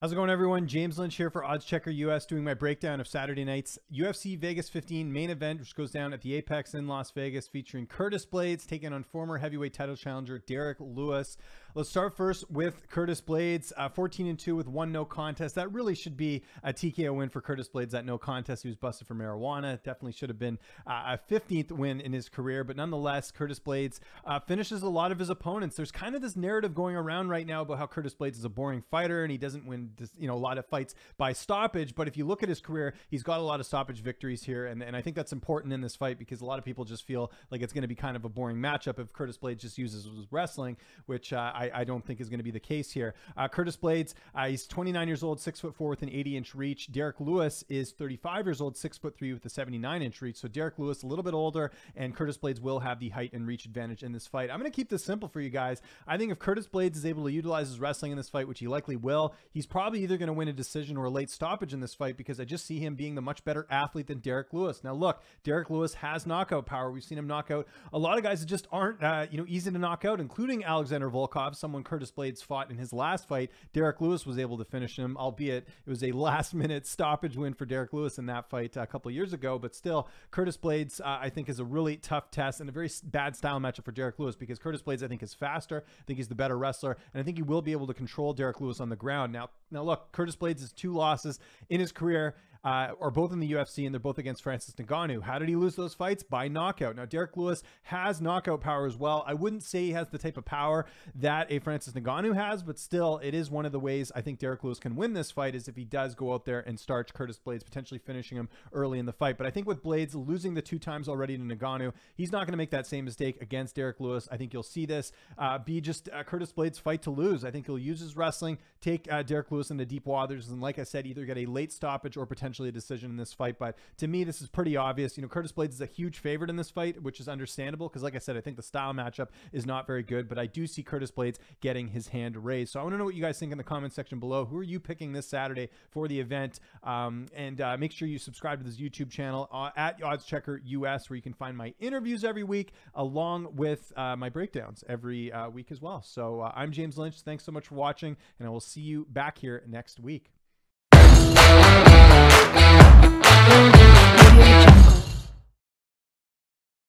How's it going, everyone? James Lynch here for OddsChecker US, doing my breakdown of Saturday night's UFC Vegas 15 main event, which goes down at the Apex in Las Vegas, featuring Curtis Blaydes taking on former heavyweight title challenger Derrick Lewis. Let's start first with Curtis Blaydes, 14-2 with 1 no contest. That really should be a TKO win for Curtis Blaydes. That no contest, he was busted for marijuana. Definitely should have been a 15th win in his career, but nonetheless, Curtis Blaydes finishes a lot of his opponents. There's kind of this narrative going around right now about how Curtis Blaydes is a boring fighter and he doesn't win, a lot of fights by stoppage. But if you look at his career, he's got a lot of stoppage victories here, and I think that's important in this fight because a lot of people just feel like it's going to be kind of a boring matchup if Curtis Blaydes just uses his wrestling, which I don't think is going to be the case here. Curtis Blaydes, he's 29 years old, 6'4" with an 80-inch reach. Derrick Lewis is 35 years old, 6'3" with a 79-inch reach. So Derrick Lewis a little bit older, and Curtis Blaydes will have the height and reach advantage in this fight. I'm going to keep this simple for you guys. I think if Curtis Blaydes is able to utilize his wrestling in this fight, which he likely will, he's probably either going to win a decision or a late stoppage in this fight, because I just see him being the much better athlete than Derrick Lewis. Now look, Derrick Lewis has knockout power. We've seen him knock out a lot of guys that just aren't easy to knock out, including Alexander Volkov, someone Curtis Blaydes fought in his last fight. Derrick Lewis was able to finish him, albeit it was a last-minute stoppage win for Derrick Lewis in that fight a couple of years ago. But still, Curtis Blaydes I think is a really tough test and a very bad style matchup for Derrick Lewis, because Curtis Blaydes I think is faster. I think he's the better wrestler, and I think he will be able to control Derrick Lewis on the ground. Now look, Curtis Blaydes has 2 losses in his career, are both in the UFC, and they're both against Francis Ngannou. How did he lose those fights? By knockout. Now, Derrick Lewis has knockout power as well. I wouldn't say he has the type of power that a Francis Ngannou has, but still, it is one of the ways I think Derrick Lewis can win this fight, is if he does go out there and starch Curtis Blaydes, potentially finishing him early in the fight. But I think with Blaydes losing the 2 times already to Ngannou, he's not going to make that same mistake against Derrick Lewis. I think you'll see this be just Curtis Blaydes' fight to lose. I think he'll use his wrestling, take Derrick Lewis into deep waters, and like I said, either get a late stoppage or potentially a decision in this fight. But to me, this is pretty obvious. Curtis Blaydes is a huge favorite in this fight, which is understandable because, like I said, I think the style matchup is not very good, but I do see Curtis Blaydes getting his hand raised. So I want to know what you guys think in the comment section below. Who are you picking this Saturday for the event? Make sure you subscribe to this YouTube channel at OddsChecker US, where you can find my interviews every week, along with my breakdowns every week as well. So I'm James Lynch. Thanks so much for watching, and I will see you back here next week.